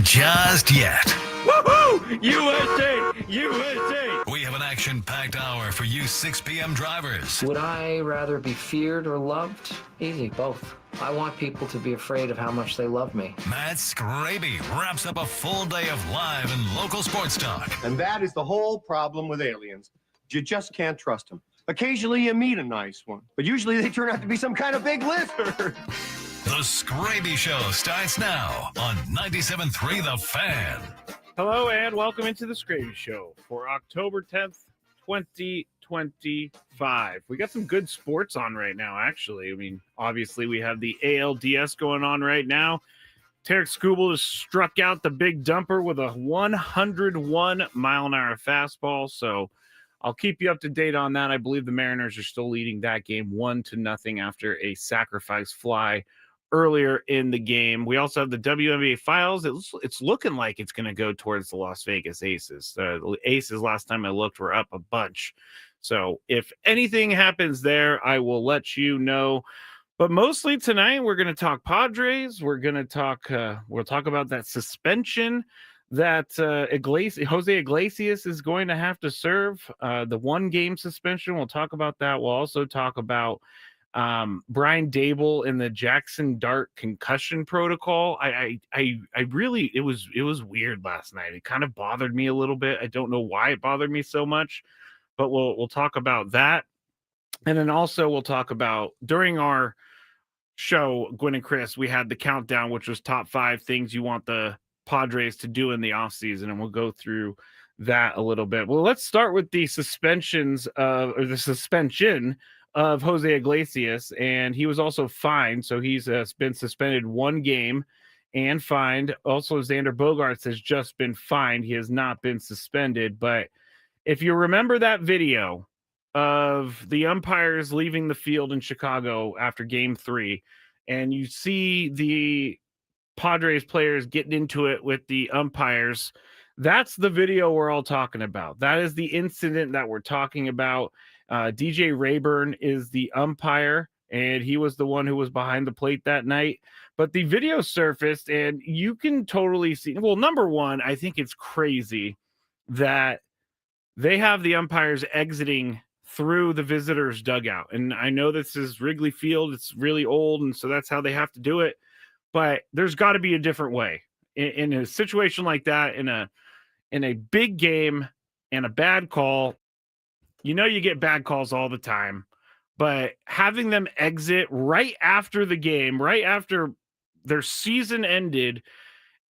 just yet. Woohoo! USA! USA! We have an action-packed hour for you 6 p.m. drivers. Would I rather be feared or loved? Easy, both. I want people to be afraid of how much they love me. Matt Skraby wraps up a full day of live and local sports talk. And that is the whole problem with aliens. You just can't trust them. Occasionally you meet a nice one, but usually they turn out to be some kind of big lizard. The Skraby Show starts now on 97.3 The Fan. Hello and welcome into the Skraby Show for October 10th, 2025. We got some good sports on right now, actually. I mean, obviously we have the ALDS going on right now. Tarek Skubal has struck out the big dumper with a 101-mile-an-hour fastball, so I'll keep you up to date on that. I believe the Mariners are still leading that game 1-0 after a sacrifice fly earlier in the game. We also have the WNBA finals. It's looking like it's going to go towards the Las Vegas Aces. The Aces, last time I looked, were up a bunch. So if anything happens there, I will let you know. But mostly tonight, we're going to talk Padres. We're going to talk. We'll talk about that suspension that Jose Iglesias is going to have to serve, the 1-game suspension. We'll talk about that. We'll also talk about Brian Daboll in the Jackson Dart concussion protocol. I really, it was weird last night. It kind of bothered me a little bit. I don't know why it bothered me so much, but we'll talk about that. And then also we'll talk about, during our show, Gwen and Chris, we had the countdown, which was top 5 things you want the Padres to do in the offseason, and we'll go through that a little bit. Well, let's start with the suspension of Jose Iglesias, and he was also fined, so he's been suspended 1 game and fined. Also, Xander Bogaerts has just been fined. He has not been suspended, but if you remember that video of the umpires leaving the field in Chicago after Game 3, and you see the Padres players getting into it with the umpires, that's the video we're all talking about. That is the incident that we're talking about. DJ Rayburn is the umpire, and he was the one who was behind the plate that night. But the video surfaced, and you can totally see. Well, number one, I think it's crazy that they have the umpires exiting through the visitors' dugout. And I know this is Wrigley Field. It's really old, and so that's how they have to do it. But there's got to be a different way in a situation like that, in a big game and a bad call. You know, you get bad calls all the time, but having them exit right after the game, right after their season ended,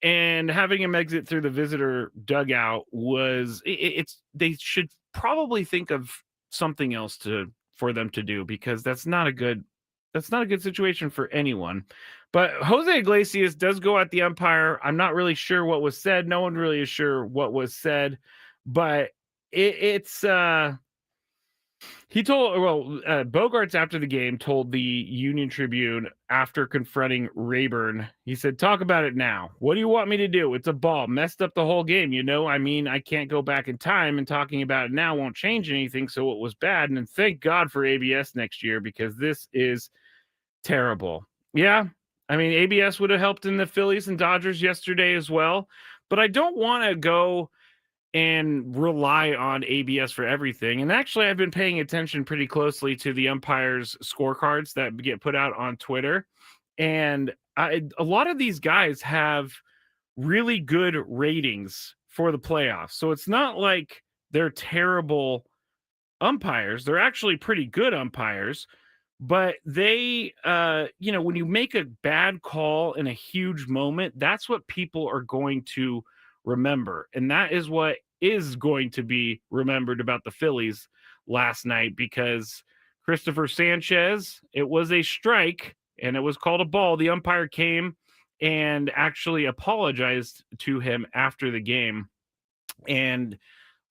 and having them exit through the visitor dugout was they should probably think of something else for them to do, because that's not a good situation for anyone. But Jose Iglesias does go at the umpire. I'm not really sure what was said. No one really is sure what was said, but Bogaerts after the game told the Union Tribune after confronting Rayburn, he said, "Talk about it now. What do you want me to do? It's a ball. Messed up the whole game. You know, I mean, I can't go back in time, and talking about it now won't change anything. So it was bad. And thank God for ABS next year, because this is terrible." Yeah. I mean, ABS would have helped in the Phillies and Dodgers yesterday as well, but I don't want to go and rely on ABS for everything. And actually, I've been paying attention pretty closely to the umpires' scorecards that get put out on Twitter. And a lot of these guys have really good ratings for the playoffs. So it's not like they're terrible umpires. They're actually pretty good umpires. But they, when you make a bad call in a huge moment, that's what people are going to remember. And that is what is going to be remembered about the Phillies last night, because Christopher Sanchez, it was a strike and it was called a ball. The umpire came and actually apologized to him after the game. And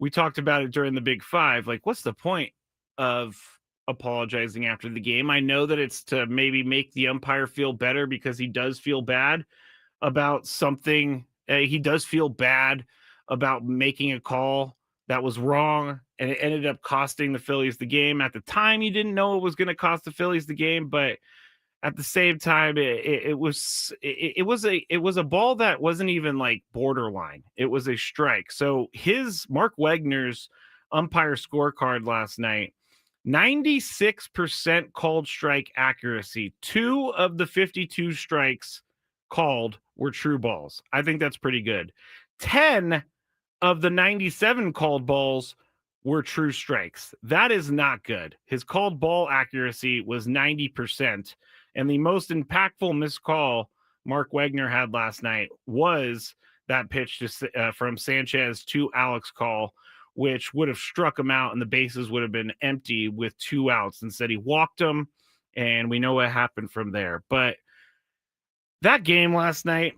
we talked about it during the Big Five. Like, what's the point of apologizing after the game? I know that it's to maybe make the umpire feel better, because he does feel bad about something. He does feel bad about making a call that was wrong, and it ended up costing the Phillies the game. At the time, he didn't know it was going to cost the Phillies the game, but at the same time, it was a ball that wasn't even like borderline. It was a strike. So his Mark Wegner's umpire scorecard last night, 96% called strike accuracy. 2 of the 52 strikes called were true balls. I think that's pretty good. 10 of the 97 called balls were true strikes. That is not good. His called ball accuracy was 90%. And the most impactful missed call Mark Wegner had last night was that pitch from Sanchez to Alex Call, which would have struck him out and the bases would have been empty with 2 outs. Instead, he walked him, and we know what happened from there. But that game last night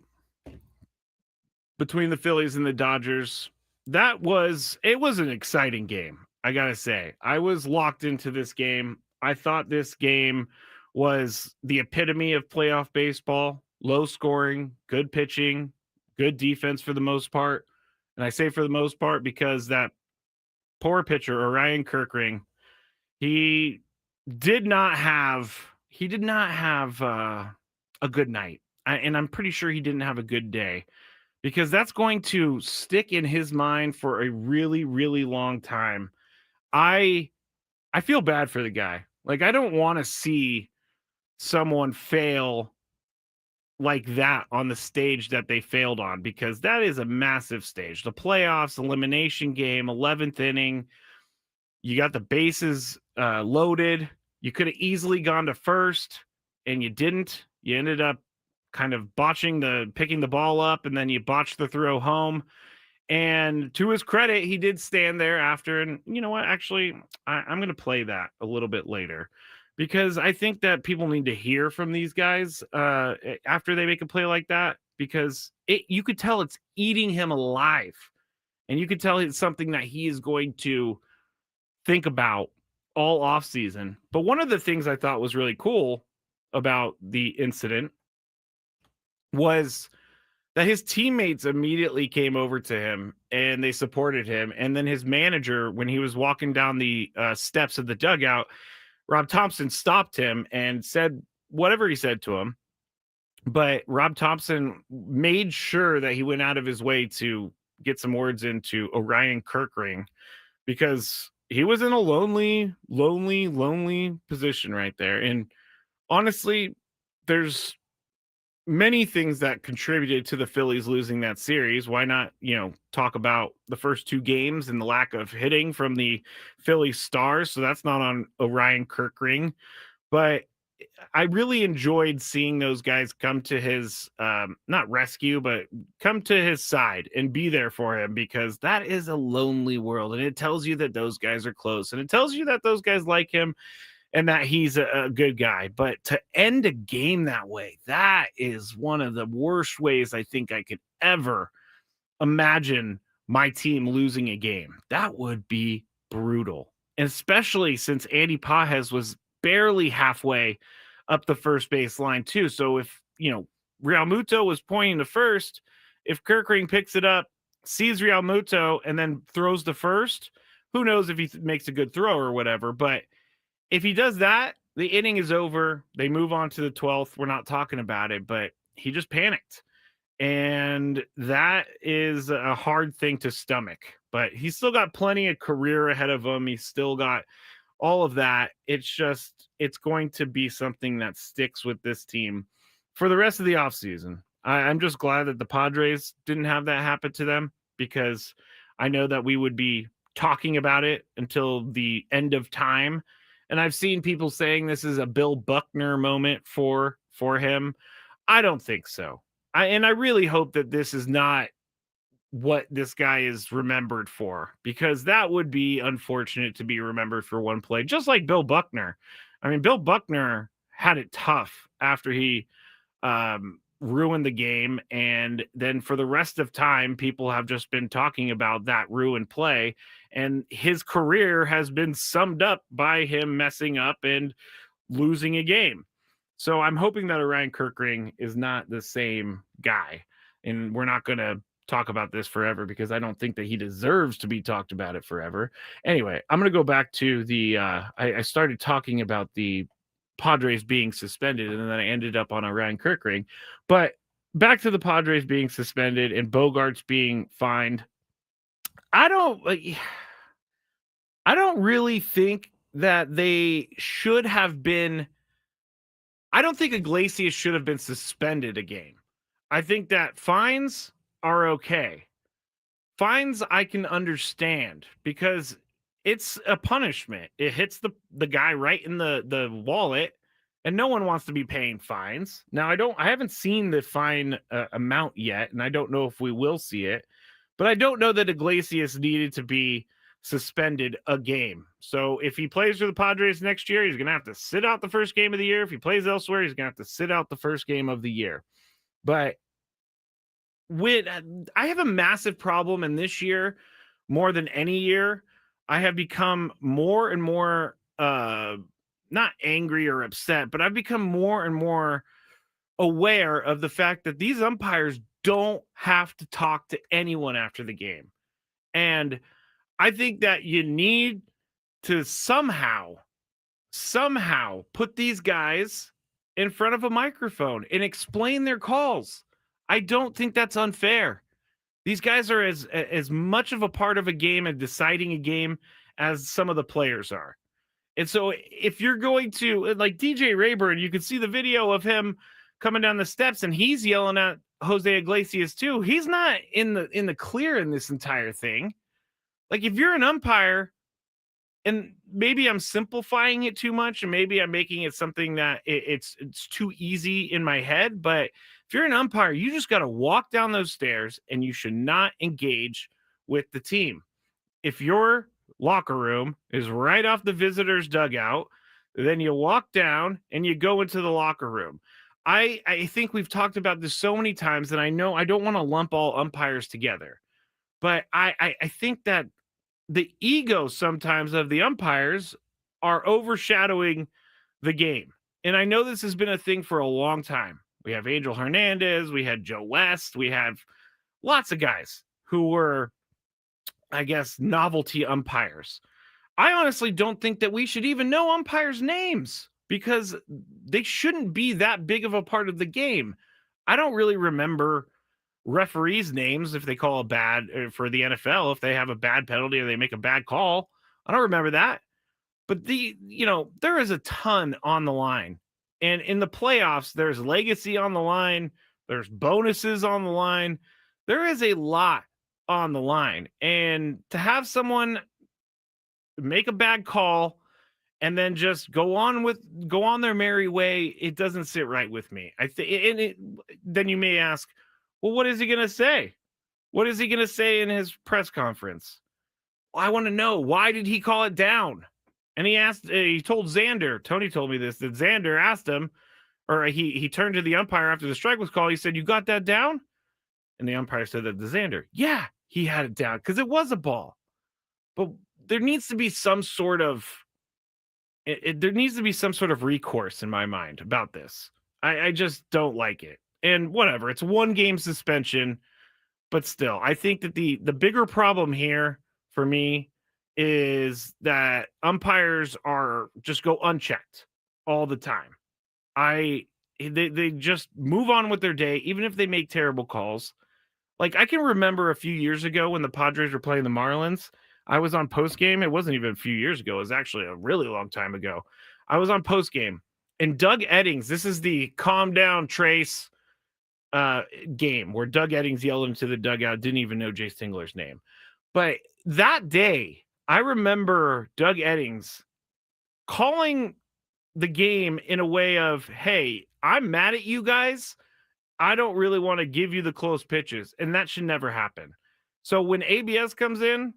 between the Phillies and the Dodgers, it was an exciting game. I got to say, I was locked into this game. I thought this game was the epitome of playoff baseball. Low scoring, good pitching, good defense for the most part. And I say for the most part because that poor pitcher, Orion Kirkring, he did not have a good night. And I'm pretty sure he didn't have a good day, because that's going to stick in his mind for a really, really long time. I feel bad for the guy. Like, I don't want to see someone fail like that on the stage that they failed on, because that is a massive stage. The playoffs, elimination game, 11th inning, you got the bases loaded. You could have easily gone to first, and you didn't. You ended up kind of picking the ball up, and then you botched the throw home. And to his credit, he did stand there after. And you know what? Actually, I'm going to play that a little bit later, because I think that people need to hear from these guys after they make a play like that, because you could tell it's eating him alive. And you could tell it's something that he is going to think about all offseason. But one of the things I thought was really cool about the incident was that his teammates immediately came over to him and they supported him. And then his manager, when he was walking down the steps of the dugout, Rob Thompson stopped him and said whatever he said to him. But Rob Thompson made sure that he went out of his way to get some words into Orion Kirkring, because he was in a lonely position right there. And honestly, there's many things that contributed to the Phillies losing that series. Why not, talk about the first 2 games and the lack of hitting from the Phillies stars? So that's not on Orion Kirkring, but I really enjoyed seeing those guys come to his, not rescue, but come to his side and be there for him, because that is a lonely world. And it tells you that those guys are close, and it tells you that those guys like him and that he's a good guy. But to end a game that way, that is one of the worst ways I think I could ever imagine my team losing a game. That would be brutal. And especially since Andy Pages was barely halfway up the first base line too. So if, Realmuto was pointing to first, if Kirkring picks it up, sees Realmuto, and then throws to first, who knows if he makes a good throw or whatever. But if he does that, the inning is over. They move on to the 12th. We're not talking about it, but he just panicked. And that is a hard thing to stomach. But he's still got plenty of career ahead of him. He's still got all of that. It's going to be something that sticks with this team for the rest of the offseason. I'm just glad that the Padres didn't have that happen to them, because I know that we would be talking about it until the end of time. And I've seen people saying this is a Bill Buckner moment for him. I don't think so. I really hope that this is not what this guy is remembered for, because that would be unfortunate to be remembered for one play, just like Bill Buckner. I mean, Bill Buckner had it tough after he ruined the game. And then for the rest of time, people have just been talking about that ruined play. And his career has been summed up by him messing up and losing a game. So I'm hoping that Orion Kirkring is not the same guy. And we're not going to talk about this forever, because I don't think that he deserves to be talked about it forever. Anyway, I'm going to go back to the I started talking about the Padres being suspended, and then I ended up on a Ryan Kirkring. But back to the Padres being suspended and Bogarts being fined. I don't really think that they should have been. I don't think Iglesias should have been suspended a game. I think that fines are okay. Fines I can understand because it's a punishment. It hits the guy right in the wallet, and no one wants to be paying fines. Now I haven't seen the fine amount yet, and I don't know if we will see it, but I don't know that Iglesias needed to be suspended a game. So if he plays for the Padres next year, he's going to have to sit out the first game of the year. If he plays elsewhere, he's going to have to sit out the first game of the year. But I have a massive problem, and this year, more than any year, I have become more and more not angry or upset, but I've become more and more aware of the fact that these umpires don't have to talk to anyone after the game. And I think that you need to somehow put these guys in front of a microphone and explain their calls. I don't think that's unfair. These guys are as much of a part of a game and deciding a game as some of the players are. And so if you're going to, like DJ Rayburn, you can see the video of him coming down the steps and he's yelling at Jose Iglesias too. He's not in the clear in this entire thing. Like if you're an umpire, and maybe I'm simplifying it too much and maybe I'm making it something that it's too easy in my head, but if you're an umpire, you just got to walk down those stairs and you should not engage with the team. If your locker room is right off the visitor's dugout, then you walk down and you go into the locker room. I think we've talked about this so many times that I know I don't want to lump all umpires together, but I think that the ego sometimes of the umpires are overshadowing the game. And I know this has been a thing for a long time. We have Angel Hernandez, we had Joe West, we have lots of guys who were, I guess, novelty umpires. I honestly don't think that we should even know umpires' names because they shouldn't be that big of a part of the game. I don't really remember referees' names if they call a bad for the NFL, if they have a bad penalty or they make a bad call. I don't remember that. But there is a ton on the line. And in the playoffs, there's legacy on the line. There's bonuses on the line. There is a lot on the line. And to have someone make a bad call and then just go on their merry way, it doesn't sit right with me. Then you may ask, well, what is he going to say? What is he going to say in his press conference? Well, I want to know, why did he call it down? And he told Xander, Tony told me this, that Xander asked him, or he turned to the umpire after the strike was called. He said, "You got that down?" And the umpire said that to Xander, yeah, he had it down because it was a ball. But there needs to be some sort of recourse in my mind about this. I just don't like it. And whatever, it's one game suspension, but still, I think that the bigger problem here for me is that umpires are just go unchecked all the time. They just move on with their day, even if they make terrible calls. Like I can remember a few years ago when the Padres were playing the Marlins, I was on post game. It wasn't even a few years ago. It was actually a really long time ago. I was on post game and Doug Eddings, this is the calm down Trace game where Doug Eddings yelled into the dugout, didn't even know Jay Stingler's name. But that day, I remember Doug Eddings calling the game in a way of, hey, I'm mad at you guys. I don't really want to give you the close pitches, and that should never happen. So when ABS comes in,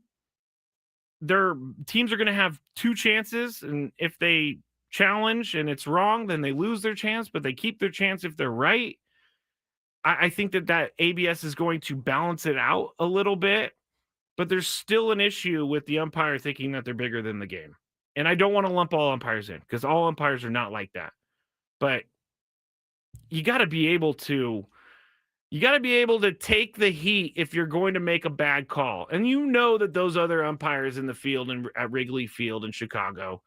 their teams are going to have two chances, and if they challenge and it's wrong, then they lose their chance, but they keep their chance if they're right. I think that ABS is going to balance it out a little bit, but there's still an issue with the umpire thinking that they're bigger than the game. And I don't want to lump all umpires in because all umpires are not like that. But you got to be able to take the heat if you're going to make a bad call. And you know that those other umpires in the field and at Wrigley Field in Chicago,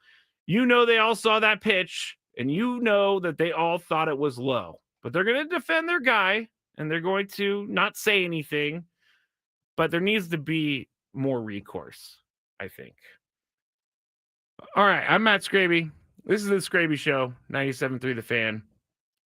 they all saw that pitch And you know that they all thought it was low, but they're going to defend their guy and they're going to not say anything, but there needs to be more recourse, I think. All right, I'm Matt Skraby. This is the Skraby Show, 97.3 The Fan.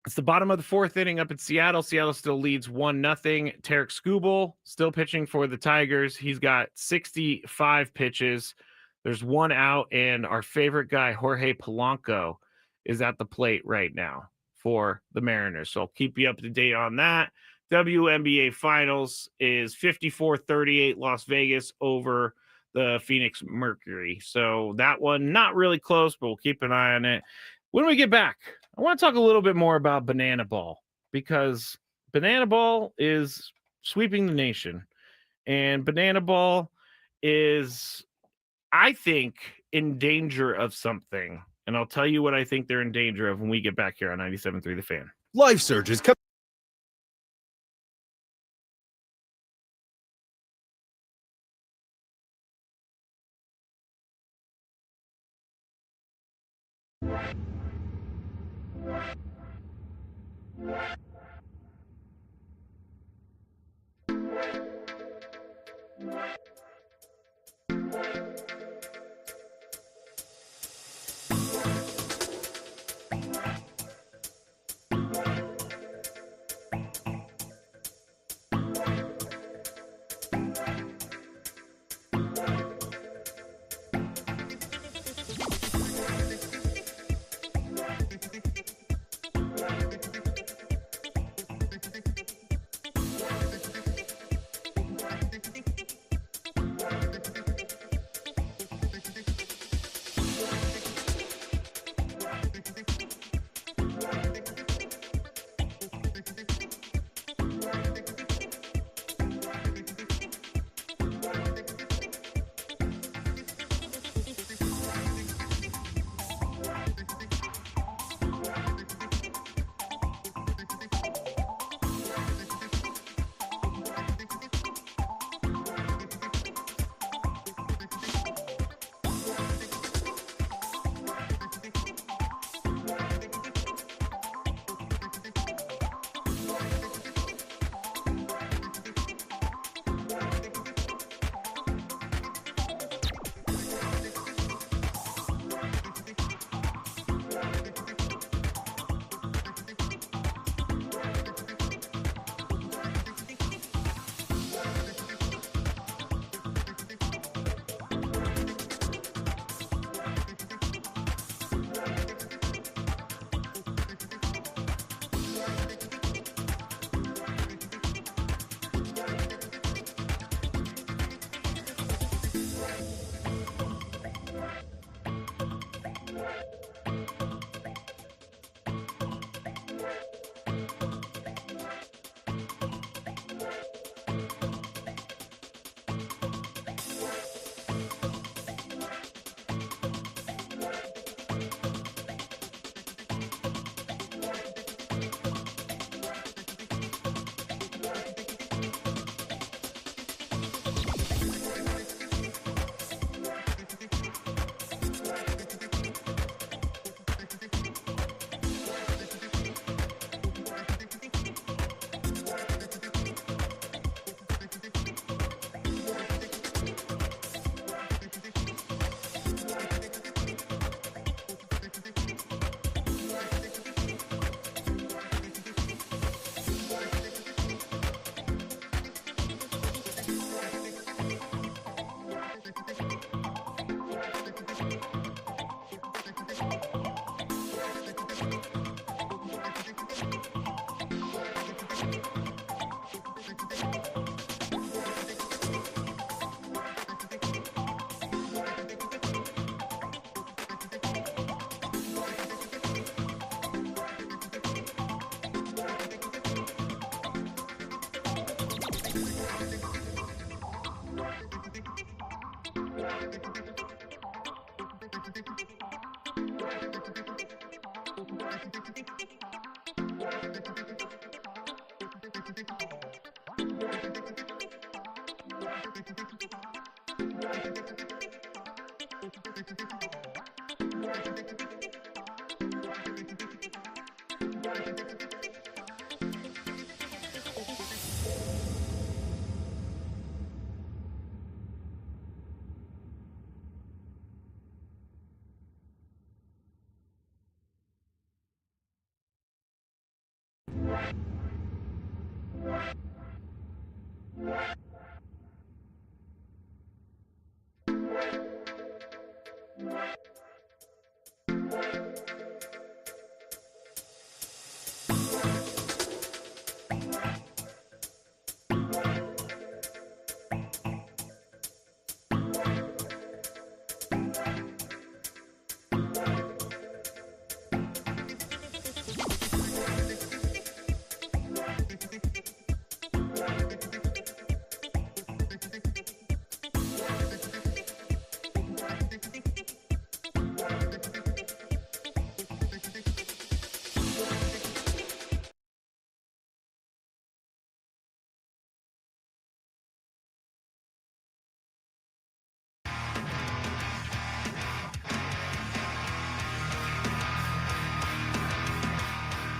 It's the bottom of the fourth inning up in Seattle. Seattle still leads 1-0. Tarek Skubal still pitching for the Tigers. He's got 65 pitches. There's one out, and our favorite guy, Jorge Polanco, is at the plate right now for the Mariners. So I'll keep you up to date on that. WNBA Finals is 54-38 Las Vegas over the Phoenix Mercury. So that one, not really close, but we'll keep an eye on it. When we get back, I want to talk a little bit more about Banana Ball, because Banana Ball is sweeping the nation. And Banana Ball is, I think, in danger of something. And I'll tell you what I think they're in danger of when we get back here on 97.3 The Fan. Life surges come.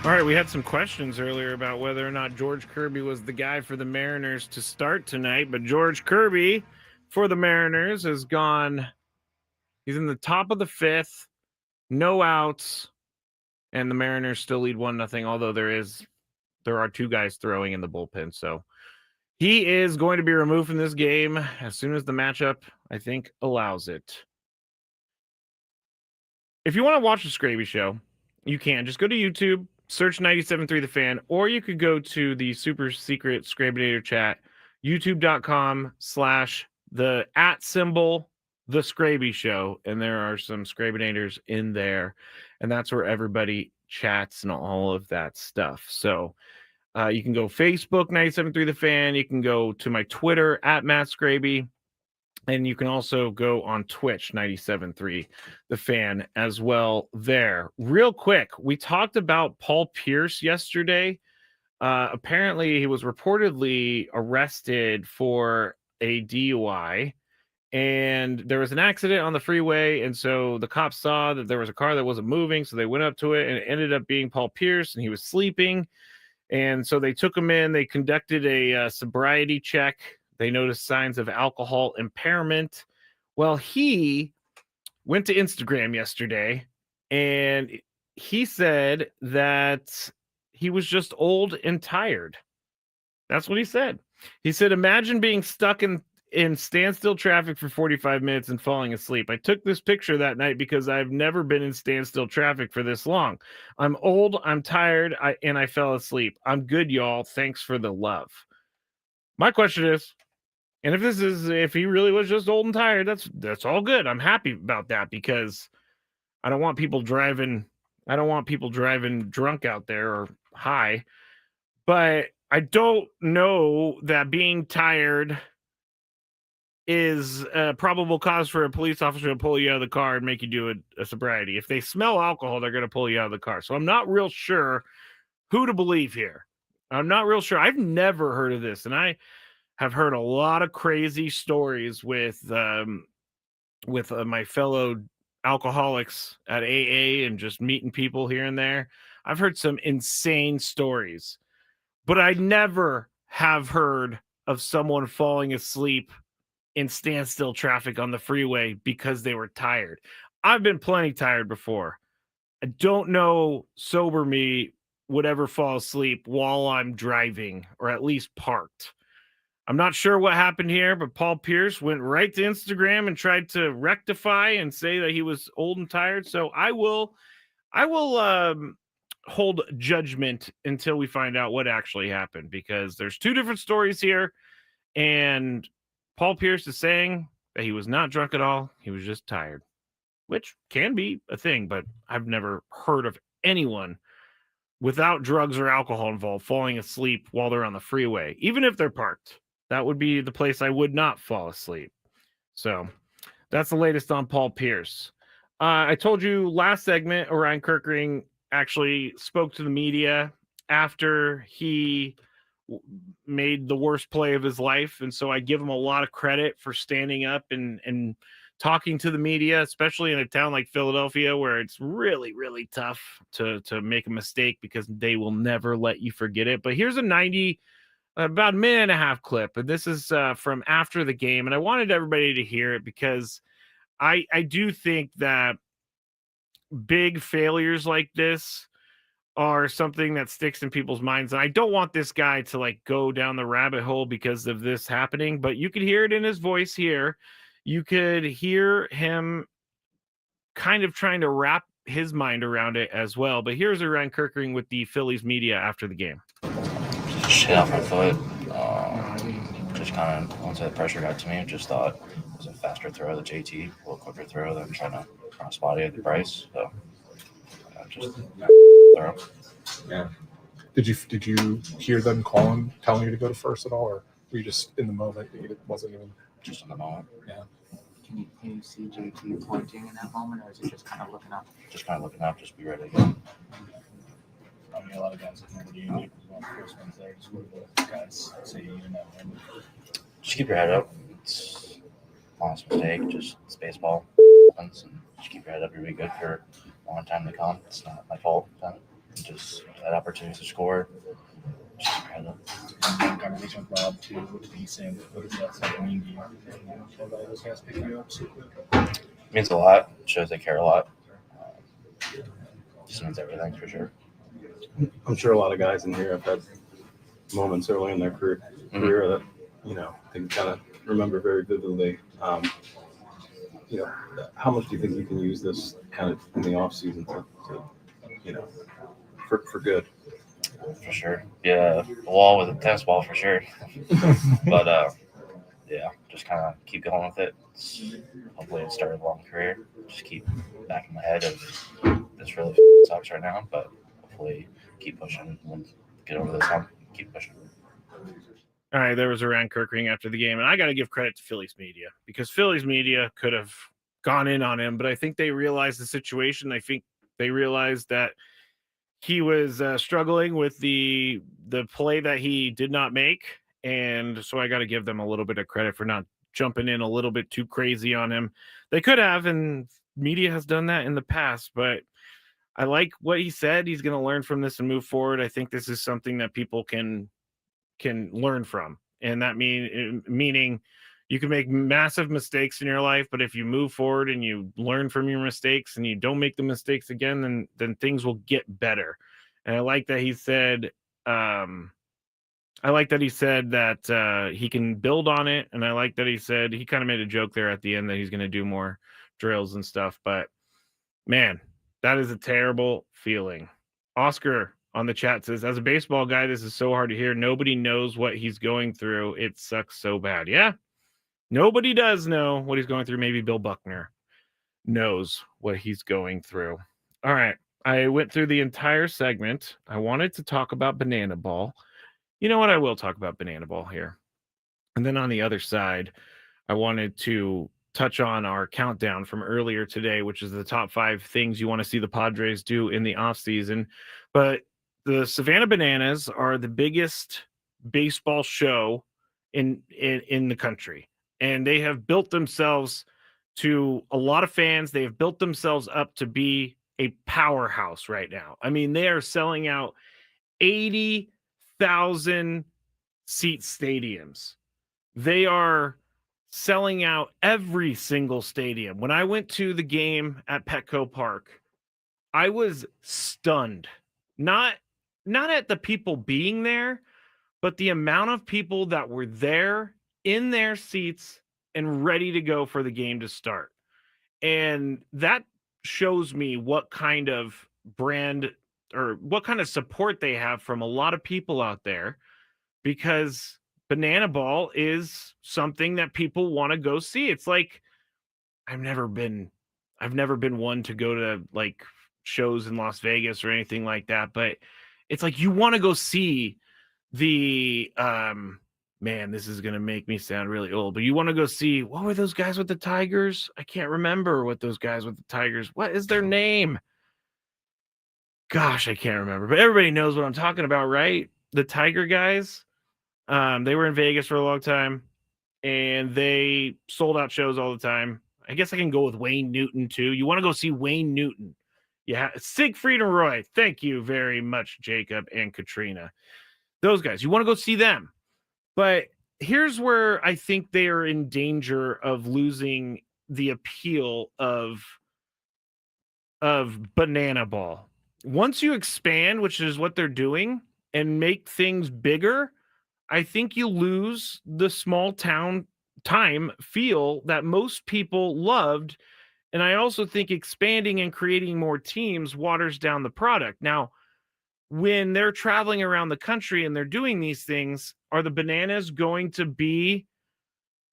All right, we had some questions earlier about whether or not George Kirby was the guy for the Mariners to start tonight, but George Kirby for the Mariners has gone. He's in the top of the fifth, no outs, and the Mariners still lead 1-0, although there are two guys throwing in the bullpen. So he is going to be removed from this game as soon as the matchup, I think, allows it. If you want to watch the Skraby Show, you can. Just go to YouTube, search 97.3 The Fan, or you could go to the super secret Skrabinator chat, youtube.com/the Skraby Show, and there are some Skrabinators in there, and that's where everybody chats and all of that stuff. So you can go Facebook 97.3 The Fan, you can go to my Twitter @Matt Skraby, and you can also go on Twitch 97.3 The Fan as well there. Real quick, we talked about Paul Pierce yesterday. Apparently, he was reportedly arrested for a DUI, and there was an accident on the freeway, and so the cops saw that there was a car that wasn't moving, so they went up to it, and it ended up being Paul Pierce, and he was sleeping, and so they took him in. They conducted a sobriety check. They noticed signs of alcohol impairment. Well, he went to Instagram yesterday, and he said that he was just old and tired. That's what he said. He said, imagine being stuck in standstill traffic for 45 minutes and falling asleep. I took this picture that night because I've never been in standstill traffic for this long. I'm old, I'm tired, and I fell asleep. I'm good, y'all. Thanks for the love. My question is, and if he really was just old and tired, that's all good. I'm happy about that because I don't want people driving drunk out there or high. But I don't know that being tired is a probable cause for a police officer to pull you out of the car and make you do a sobriety. If they smell alcohol, they're going to pull you out of the car. So I'm not real sure who to believe here. I'm not real sure. I've never heard of this, and I have heard a lot of crazy stories with my fellow alcoholics at AA and just meeting people here and there. I've heard some insane stories, but I never have heard of someone falling asleep in standstill traffic on the freeway because they were tired. I've been plenty tired before. I don't know sober me would ever fall asleep while I'm driving or at least parked. I'm not sure what happened here, but Paul Pierce went right to Instagram and tried to rectify and say that he was old and tired. So I will hold judgment until we find out what actually happened, because there's two different stories here, and Paul Pierce is saying that he was not drunk at all. He was just tired, which can be a thing, but I've never heard of anyone without drugs or alcohol involved falling asleep while they're on the freeway, even if they're parked. That would be the place I would not fall asleep. So that's the latest on Paul Pierce. I told you last segment, Orion Kirkring actually spoke to the media after he made the worst play of his life. And so I give him a lot of credit for standing up and talking to the media, especially in a town like Philadelphia, where it's really, really tough to make a mistake because they will never let you forget it. But here's about a minute and a half clip, and this is from after the game, and I wanted everybody to hear it because I do think that big failures like this are something that sticks in people's minds. And I don't want this guy to like go down the rabbit hole because of this happening, but you could hear it in his voice here. You could hear him kind of trying to wrap his mind around it as well. But here's Ryan Kirkering with the Phillies media after the game. Just shit off my foot. Just kind of, once that pressure got to me, just thought it was a faster throw to JT, a little quicker throw than trying to cross body at the Bryce. So just throw. Yeah. Did you hear them telling you to go to first at all, or were you just in the moment? It wasn't even Just in the moment. Yeah. Can you see JT pointing in that moment, or is it just kind of looking up? Just kind of looking up, just be ready to go. I mean, a lot of guys have never do one of the first ones there. Just what the guys say you know. Just keep your head up. It's honest mistake, just it's baseball. And just keep your head up. You'll be good for a long time to come. It's not my fault. Just that opportunity to score. Just keep your head up. Conversation with Rob too. What did he say? What does that stuff mean to you? Have all those guys pick you up so quick? It means a lot. It shows they care a lot. Just means everything for sure. I'm sure a lot of guys in here have had moments early in their career that, they can kind of remember very vividly. How much do you think you can use this kind of in the off season to for good? For sure. Yeah, a wall with a tennis ball for sure. But yeah, just kind of keep going with it. Hopefully it started a long career. Just keep back in my head of this really sucks right now, but hopefully keep pushing and get over this hump. Keep pushing. All right, there was Ryan Kirkering after the game, and I got to give credit to Phillies media because Phillies media could have gone in on him, but I think they realized the situation. I think they realized that he was struggling with the play that he did not make, and so I got to give them a little bit of credit for not jumping in a little bit too crazy on him. They could have, and media has done that in the past, but I like what he said. He's going to learn from this and move forward. I think this is something that people can learn from, and that meaning you can make massive mistakes in your life, but if you move forward and you learn from your mistakes and you don't make the mistakes again, then things will get better. And I like that he said that he can build on it, and I like that he said he kind of made a joke there at the end that he's going to do more drills and stuff. But man, that is a terrible feeling. Oscar on the chat says, as a baseball guy, this is so hard to hear. Nobody knows what he's going through. It sucks so bad. Yeah, nobody does know what he's going through. Maybe Bill Buckner knows what he's going through. All right. I went through the entire segment. I wanted to talk about Banana Ball. You know what? I will talk about Banana Ball here. And then on the other side, I wanted to touch on our countdown from earlier today, which is the top 5 things you want to see the Padres do in the offseason. But the Savannah Bananas are the biggest baseball show in the country. And they have built themselves to a lot of fans. They have built themselves up to be a powerhouse right now. I mean, they are selling out 80,000 seat stadiums. They are selling out every single stadium. When I went to the game at Petco Park, I was stunned. Not at the people being there, but the amount of people that were there in their seats and ready to go for the game to start. And that shows me what kind of brand or what kind of support they have from a lot of people out there, because Banana Ball is something that people want to go see. It's like I've never been one to go to like shows in Las Vegas or anything like that, but it's like you want to go see the man, this is going to make me sound really old, but you want to go see, what were those guys with the Tigers? I can't remember what those guys with the Tigers, what is their name? Gosh, I can't remember, but everybody knows what I'm talking about, right? The Tiger guys. They were in Vegas for a long time, and they sold out shows all the time. I guess I can go with Wayne Newton too. You want to go see Wayne Newton? Yeah, Siegfried and Roy. Thank you very much, Jacob and Katrina. Those guys, you want to go see them. But here's where I think they are in danger of losing the appeal of Banana Ball. once you expand, which is what they're doing, and make things bigger, I think you lose the small town time feel that most people loved. And I also think expanding and creating more teams waters down the product. Now, when they're traveling around the country and they're doing these things, are the Bananas going to be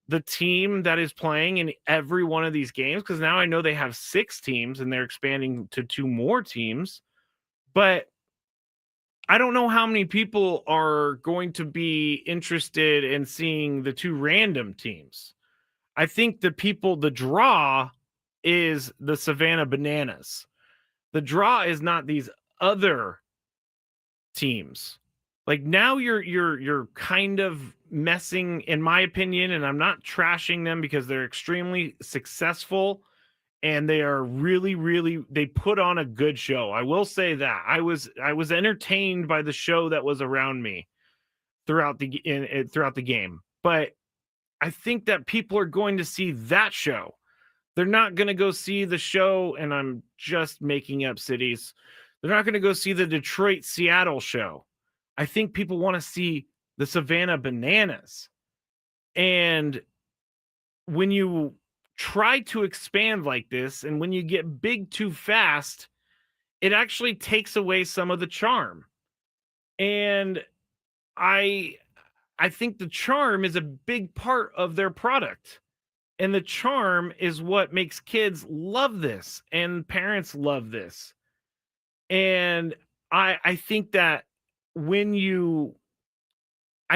the team that is playing in every one of these games? Because now I know they have 6 teams and they're expanding to 2 more teams. But I don't know how many people are going to be interested in seeing the 2 random teams. I think the draw is the Savannah Bananas. The draw is not these other teams. Like, now you're kind of messing, in my opinion, and I'm not trashing them because they're extremely successful and they are really, they put on a good show. I will say that I was entertained by the show that was around me throughout the game. But I think that people are going to see that show. They're not going to go see the show, and I'm just making up cities. They're not going to go see the Detroit-Seattle show. I think people want to see the Savannah Bananas. And when you try to expand like this, and when you get big too fast, it actually takes away some of the charm. And I think the charm is a big part of their product. And the charm is what makes kids love this, and parents love this. And I think that I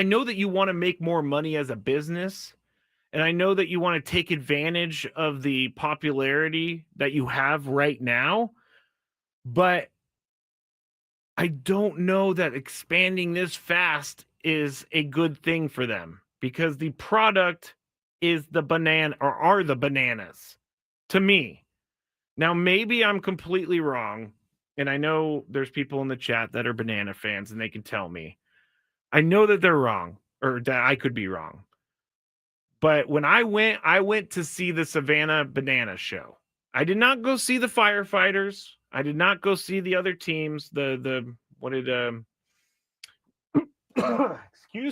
know that you want to make more money as a business, and I know that you want to take advantage of the popularity that you have right now, but I don't know that expanding this fast is a good thing for them, because the product is the banana, or are the Bananas to me. Now, maybe I'm completely wrong, and I know there's people in the chat that are Banana fans and they can tell me. I know that they're wrong, or that I could be wrong. But when I went to see the Savannah Banana show. I did not go see the Firefighters. I did not go see the other teams. Excuse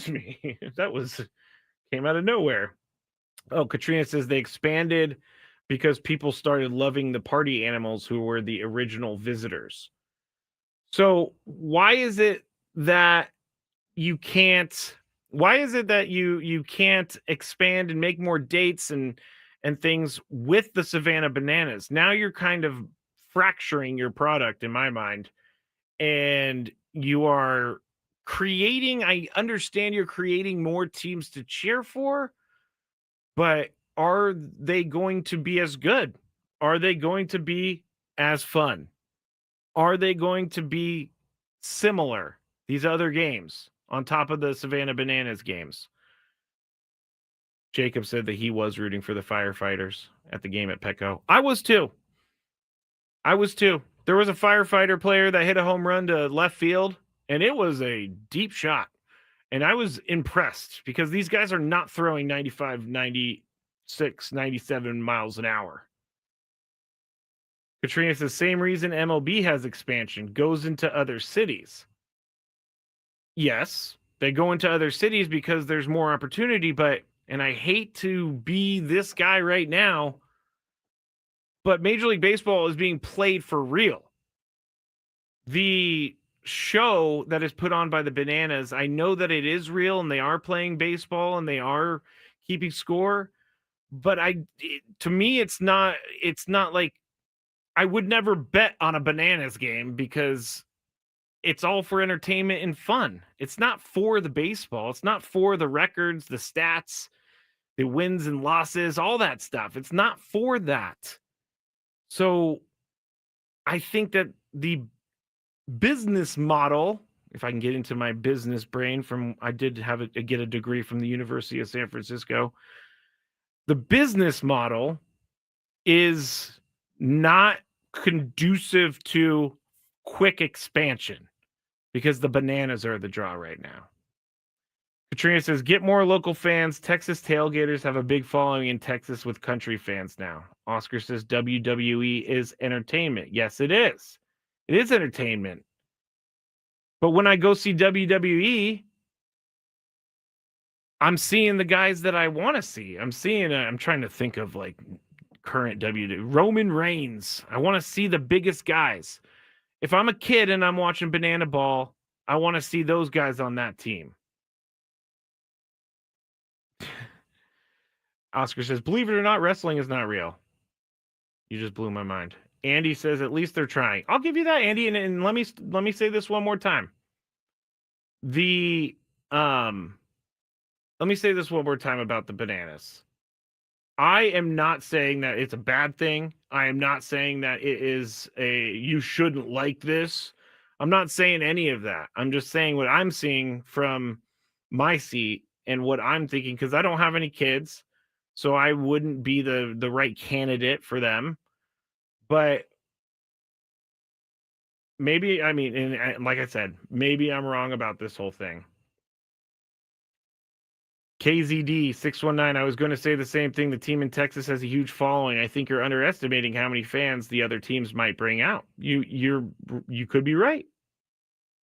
me. That came out of nowhere. Oh, Katrina says they expanded because people started loving the party animals who were the original visitors. So why is it that you can't expand and make more dates and things with the Savannah Bananas? Now you're kind of fracturing your product, in my mind, and you are creating, I understand you're creating more teams to cheer for, but are they going to be as good? Are they going to be as fun? Are they going to be similar, these other games, on top of the Savannah Bananas games? Jacob said that he was rooting for the Firefighters at the game at Petco. I was too. There was a firefighter player that hit a home run to left field, and it was a deep shot. And I was impressed, because these guys are not throwing 95, 96, 97 miles an hour. Katrina says, same reason MLB has expansion, goes into other cities. Yes, they go into other cities because there's more opportunity, and I hate to be this guy right now, but Major League Baseball is being played for real. The show that is put on by the Bananas, I know that it is real, and they are playing baseball and they are keeping score, but to me it's not like, I would never bet on a Bananas game, because it's all for entertainment and fun. It's not for the baseball. It's not for the records, the stats, the wins and losses, all that stuff. It's not for that. So I think that the business model, if I can get into my business brain I did get a degree from the University of San Francisco. The business model is not conducive to quick expansion, because the Bananas are the draw right now. Katrina says, get more local fans. Texas tailgaters have a big following in Texas with country fans now. Oscar says, WWE is entertainment. Yes, it is. It is entertainment. But when I go see WWE, I'm seeing the guys that I want to see. I'm trying to think of like current WWE. Roman Reigns. I want to see the biggest guys. If I'm a kid and I'm watching Banana Ball, I want to see those guys on that team. Oscar says, believe it or not, wrestling is not real. You just blew my mind. Andy says, at least they're trying. I'll give you that, Andy. And let me say this one more time. Let me say this one more time about the bananas. I am not saying that it's a bad thing. I am not saying that it is you shouldn't like this. I'm not saying any of that. I'm just saying what I'm seeing from my seat and what I'm thinking, because I don't have any kids, so I wouldn't be the right candidate for them. But maybe, and like I said, maybe I'm wrong about this whole thing. KZD 619. I was going to say the same thing. The team in Texas has a huge following. I think you're underestimating how many fans the other teams might bring out. You could be right.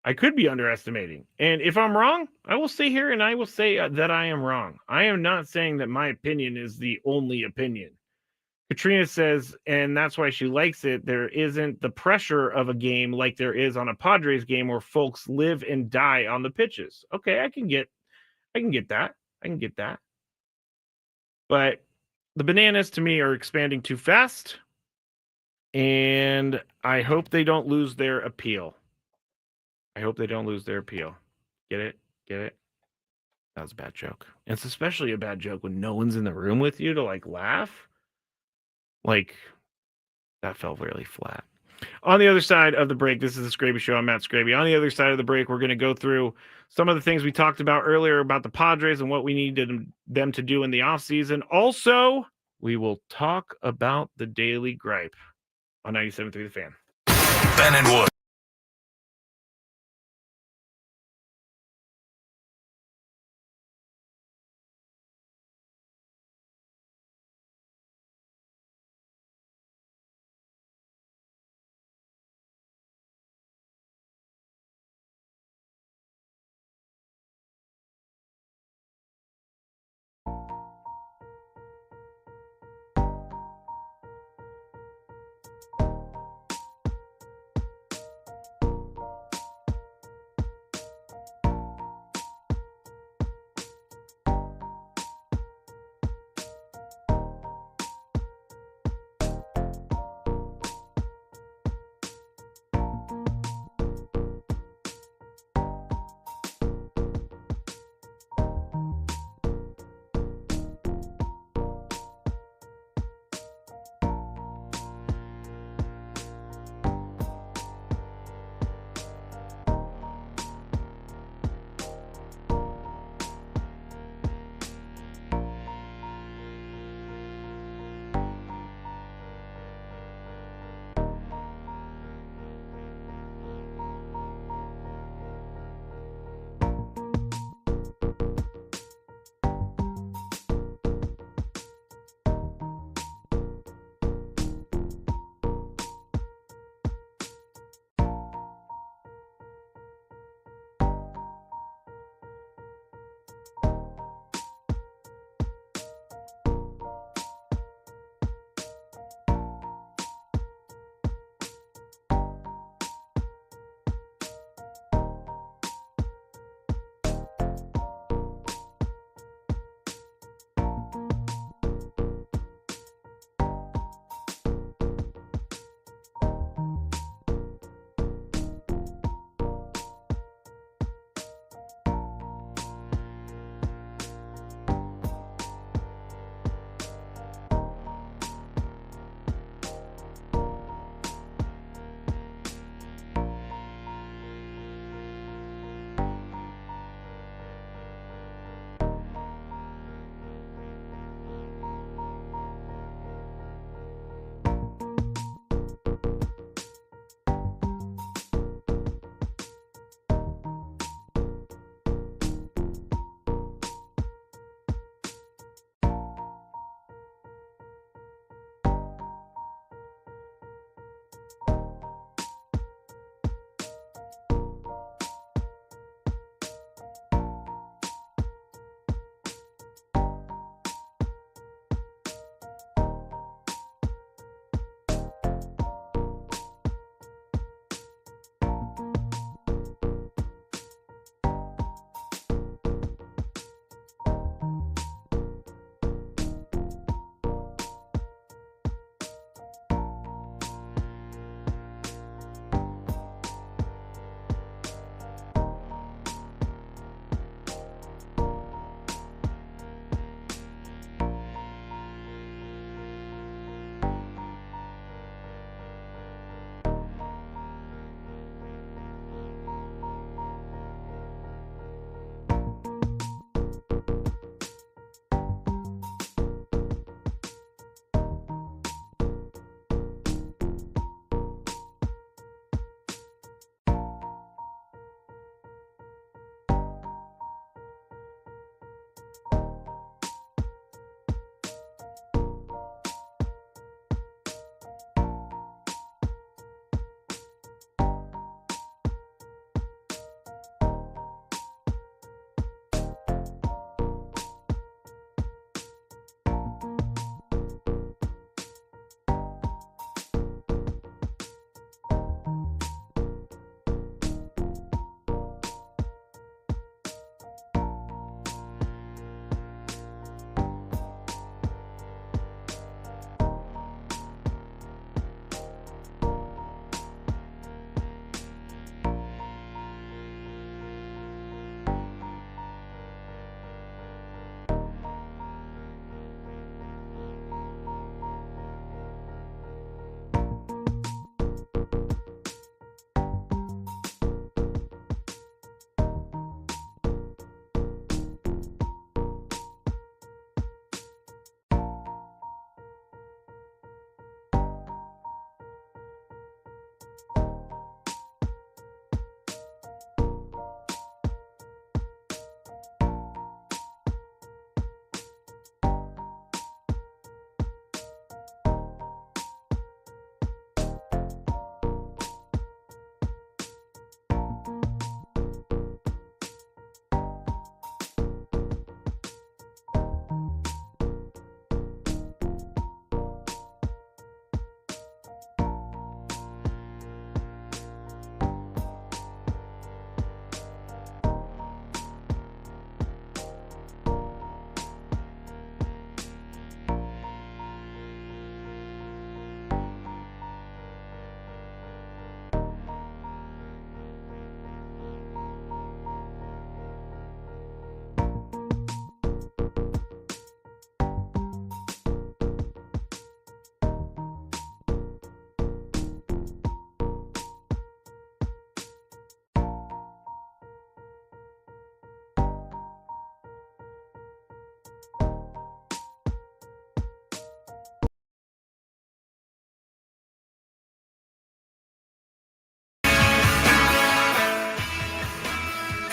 I could be underestimating. And if I'm wrong, I will stay here and I will say that I am wrong. I am not saying that my opinion is the only opinion. Katrina says, and that's why she likes it, there isn't the pressure of a game like there is on a Padres game where folks live and die on the pitches. Okay, I can get that. I can get that. But the bananas to me are expanding too fast. And I hope they don't lose their appeal. Get it? That was a bad joke. And it's especially a bad joke when no one's in the room with you to like laugh. Like, that felt really flat. On the other side of the break, this is the Skraby Show. I'm Matt Skraby. On the other side of the break, we're going to go through some of the things we talked about earlier about the Padres and what we needed them to do in the offseason. Also, we will talk about the Daily Gripe on 97.3 The Fan. Ben and Wood.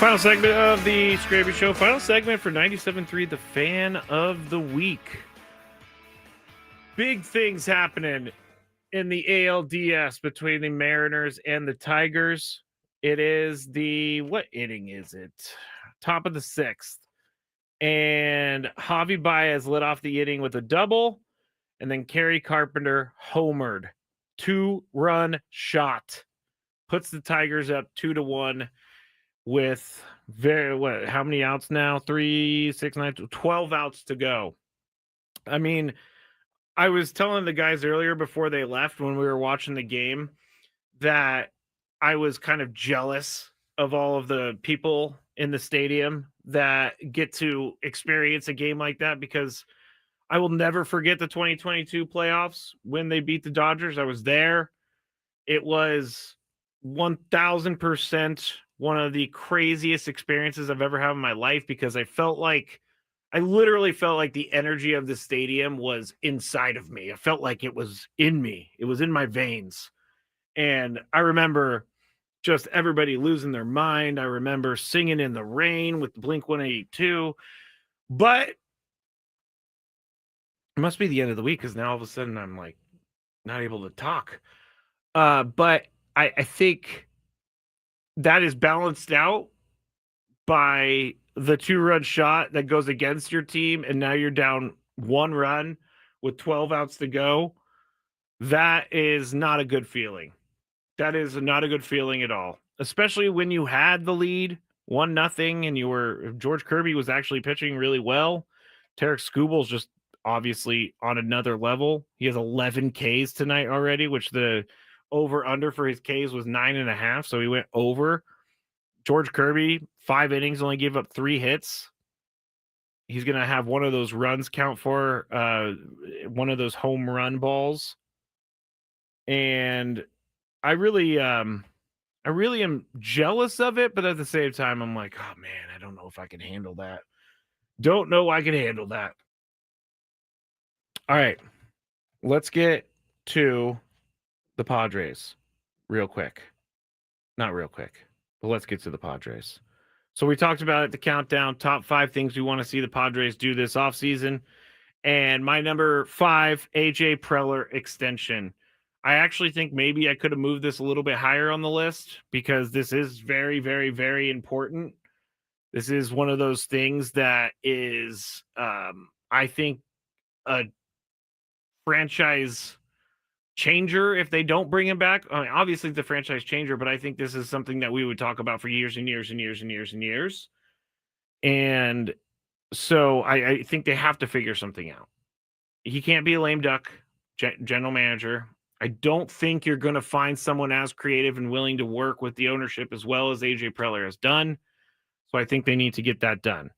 Final segment of the Skraby Show. Final segment for 97.3, the Fan of the Week. Big things happening in the ALDS between the Mariners and the Tigers. It is what inning is it? Top of the 6th. And Javi Baez lit off the inning with a double. And then Kerry Carpenter homered. 2-run shot. Puts the Tigers up 2-1 with how many outs now? 3, 6, 9, 12 outs to go. I mean, I was telling the guys earlier before they left when we were watching the game that I was kind of jealous of all of the people in the stadium that get to experience a game like that, because I will never forget the 2022 playoffs when they beat the Dodgers. I was there. It was 1000% one of the craziest experiences I've ever had in my life, because I literally felt like the energy of the stadium was inside of me. I felt like it was in me. It was in my veins. And I remember just everybody losing their mind. I remember singing in the rain with Blink-182. But it must be the end of the week, because now all of a sudden I'm like not able to talk. But I think that is balanced out by the 2-run shot that goes against your team, and now you're down 1 run with 12 outs to go. That is not a good feeling. That is not a good feeling at all, especially when you had the lead 1-0 and George Kirby was actually pitching really well. Tarek Skubal's just obviously on another level. He has 11 Ks tonight already, which the over-under for his Ks was 9.5, so he went over. George Kirby, 5 innings, only gave up 3 hits. He's going to have one of those runs count for one of those home run balls. And I really am jealous of it, but at the same time, I'm like, oh man, I don't know if I can handle that. Don't know I can handle that. All right, let's get to the Padres real quick. Not real quick, but let's get to the Padres. So we talked about it, the countdown, top 5 things we want to see the Padres do this offseason. And my number 5, AJ Preller extension. I actually think maybe I could have moved this a little bit higher on the list, because this is very, very, very important. This is one of those things that is, I think, a franchise changer if they don't bring him back. I mean, obviously the franchise changer, but I think this is something that we would talk about for years and years and years and years and years. And so I think they have to figure something out. He can't be a lame duck general manager. I don't think you're going to find someone as creative and willing to work with the ownership as well as AJ Preller has done. So I think they need to get that done.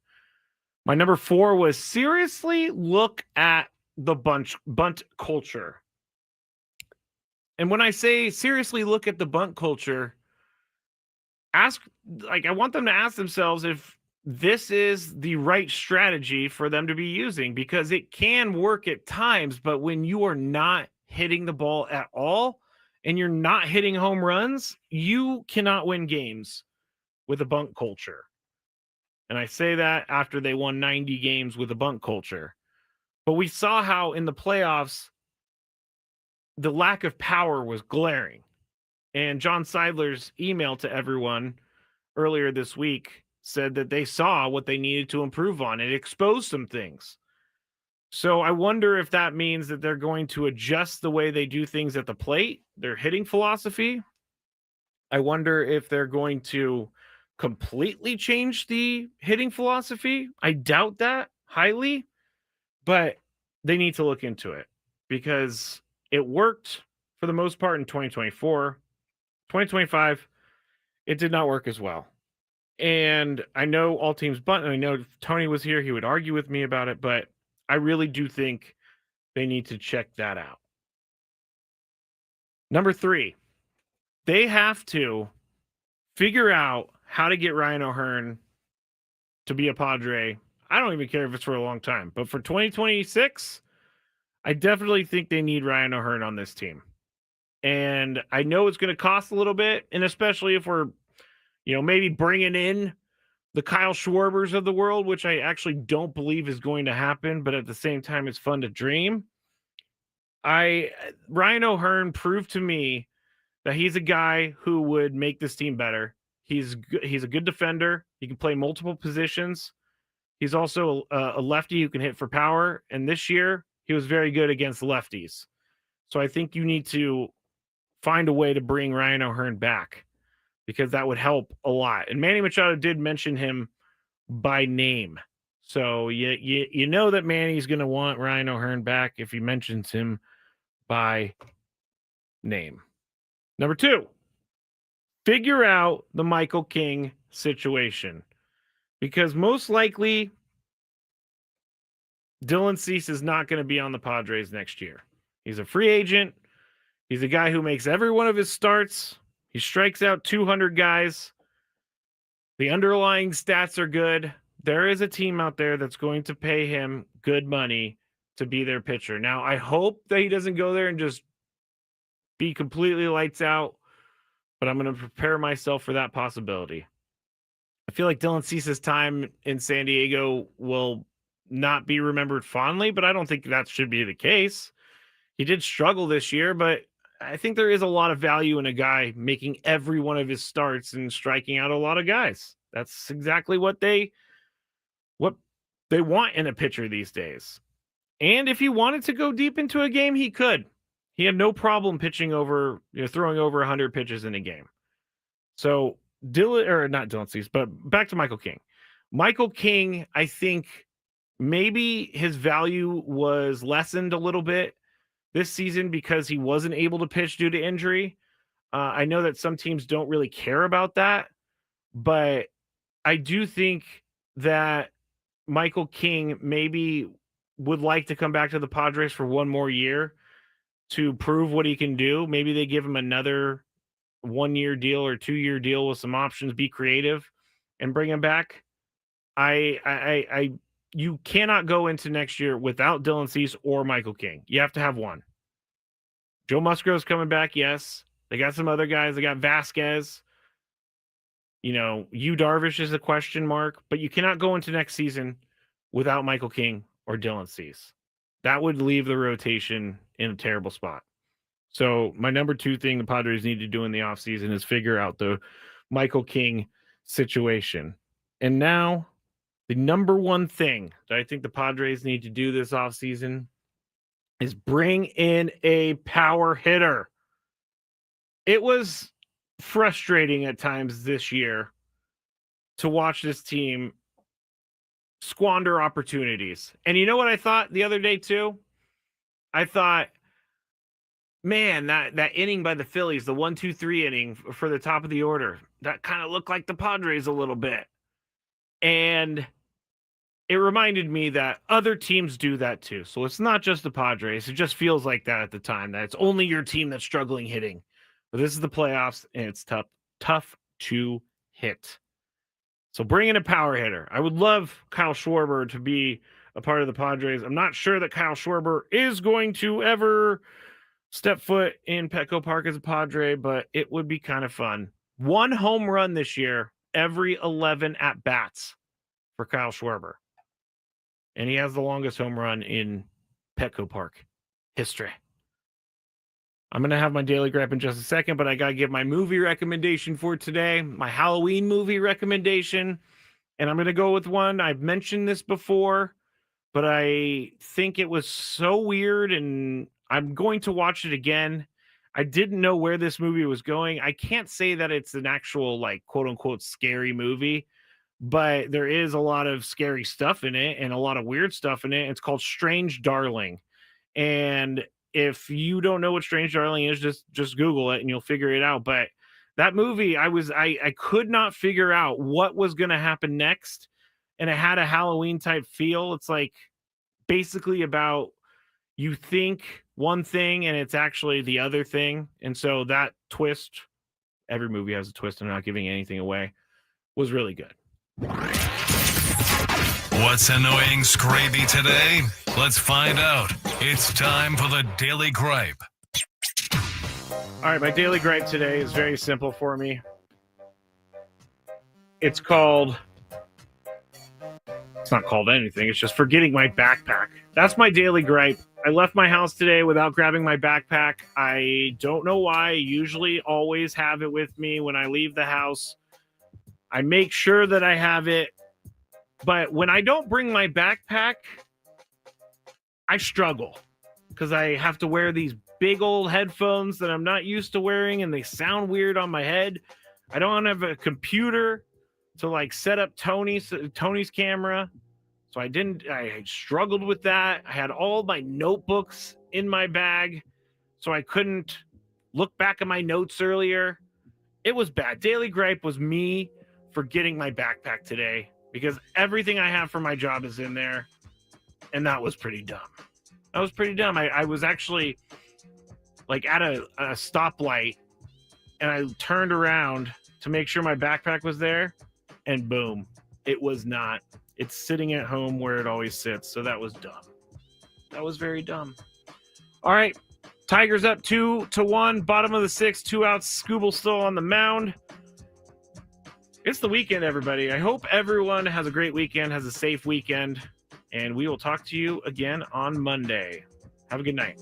My number 4 was seriously look at the bunt culture. And when I say seriously look at the bunt culture, I want them to ask themselves if this is the right strategy for them to be using, because it can work at times, but when you are not hitting the ball at all and you're not hitting home runs, you cannot win games with a bunt culture. And I say that after they won 90 games with a bunt culture. But we saw how in the playoffs, the lack of power was glaring. And John Seidler's email to everyone earlier this week said that they saw what they needed to improve on. It exposed some things. So I wonder if that means that they're going to adjust the way they do things at the plate, their hitting philosophy. I wonder if they're going to completely change the hitting philosophy. I doubt that highly, but they need to look into it, because it worked for the most part in 2024. 2025, it did not work as well. And I know all teams bunt, and I know if Tony was here, he would argue with me about it, but I really do think they need to check that out. Number 3, they have to figure out how to get Ryan O'Hearn to be a Padre. I don't even care if it's for a long time, but for 2026, I definitely think they need Ryan O'Hearn on this team. And I know it's going to cost a little bit, and especially if we're, maybe bringing in the Kyle Schwarbers of the world, which I actually don't believe is going to happen, but at the same time, it's fun to dream. Ryan O'Hearn proved to me that he's a guy who would make this team better. He's a good defender. He can play multiple positions. He's also a lefty who can hit for power. And this year, he was very good against lefties. So I think you need to find a way to bring Ryan O'Hearn back because that would help a lot. And Manny Machado did mention him by name. So you know that Manny's going to want Ryan O'Hearn back if he mentions him by name. Number 2, figure out the Michael King situation. Because most likely, Dylan Cease is not going to be on the Padres next year. He's a free agent. He's a guy who makes every one of his starts. He strikes out 200 guys. The underlying stats are good. There is a team out there that's going to pay him good money to be their pitcher. Now, I hope that he doesn't go there and just be completely lights out, but I'm going to prepare myself for that possibility. I feel like Dylan Cease's time in San Diego will not be remembered fondly, but I don't think that should be the case. He did struggle this year, but I think there is a lot of value in a guy making every one of his starts and striking out a lot of guys. That's exactly what they want in a pitcher these days. And if he wanted to go deep into a game, he could. He had no problem throwing over 100 pitches in a game. So not Dylan Cease, but back to Michael King. Michael King, I think maybe his value was lessened a little bit this season because he wasn't able to pitch due to injury. I know that some teams don't really care about that, but I do think that Michael King maybe would like to come back to the Padres for one more year to prove what he can do. Maybe they give him another 1-year deal or 2-year deal with some options, be creative and bring him back. You cannot go into next year without Dylan Cease or Michael King. You have to have one. Joe Musgrove's coming back. Yes. They got some other guys. They got Vasquez. Yu Darvish is a question mark, but you cannot go into next season without Michael King or Dylan Cease. That would leave the rotation in a terrible spot. So my number 2 thing the Padres need to do in the offseason is figure out the Michael King situation. And now the number 1 thing that I think the Padres need to do this offseason is bring in a power hitter. It was frustrating at times this year to watch this team squander opportunities. And you know what I thought the other day too? I thought, man, that inning by the Phillies, the 1-2-3 inning for the top of the order, that kind of looked like the Padres a little bit. And it reminded me that other teams do that too. So it's not just the Padres. It just feels like that at the time, that it's only your team that's struggling hitting. But this is the playoffs, and it's tough to hit. So bring in a power hitter. I would love Kyle Schwarber to be a part of the Padres. I'm not sure that Kyle Schwarber is going to ever step foot in Petco Park as a Padre, but it would be kind of fun. 1 home run this year, every 11 at-bats for Kyle Schwarber. And he has the longest home run in Petco Park history. I'm going to have my daily gripe in just a second, but I got to give my movie recommendation for today, my Halloween movie recommendation. And I'm going to go with one. I've mentioned this before, but I think it was so weird, and I'm going to watch it again. I didn't know where this movie was going. I can't say that it's an actual, quote unquote, scary movie, but there is a lot of scary stuff in it and a lot of weird stuff in it. It's called Strange Darling. And if you don't know what Strange Darling is, just Google it and you'll figure it out. But that movie, I could not figure out what was going to happen next. And it had a Halloween type feel. It's basically about you think one thing and it's actually the other thing. And so that twist, every movie has a twist, I'm not giving anything away, was really good. What's annoying Skraby today? Let's find out. It's time for the Daily Gripe. All right, my daily gripe today is very simple for me. It's called It's not called anything. It's just forgetting my backpack. That's my daily gripe. I left my house today without grabbing my backpack. I don't know why. I usually always have it with me when I leave the house. I make sure that I have it. But when I don't bring my backpack, I struggle because I have to wear these big old headphones that I'm not used to wearing, and they sound weird on my head. I don't have a computer to like set up Tony's camera. So I struggled with that. I had all my notebooks in my bag, so I couldn't look back at my notes earlier. It was bad. Daily gripe was me forgetting my backpack today because everything I have for my job is in there. And that was pretty dumb. I was actually like at a stoplight, and I turned around to make sure my backpack was there, and boom, it was not. It's sitting at home where it always sits. So that was dumb. That was very dumb. All right. Tigers up 2-1, bottom of the sixth, 2 outs. Scooble still on the mound. It's the weekend, everybody. I hope everyone has a great weekend, has a safe weekend, and we will talk to you again on Monday. Have a good night.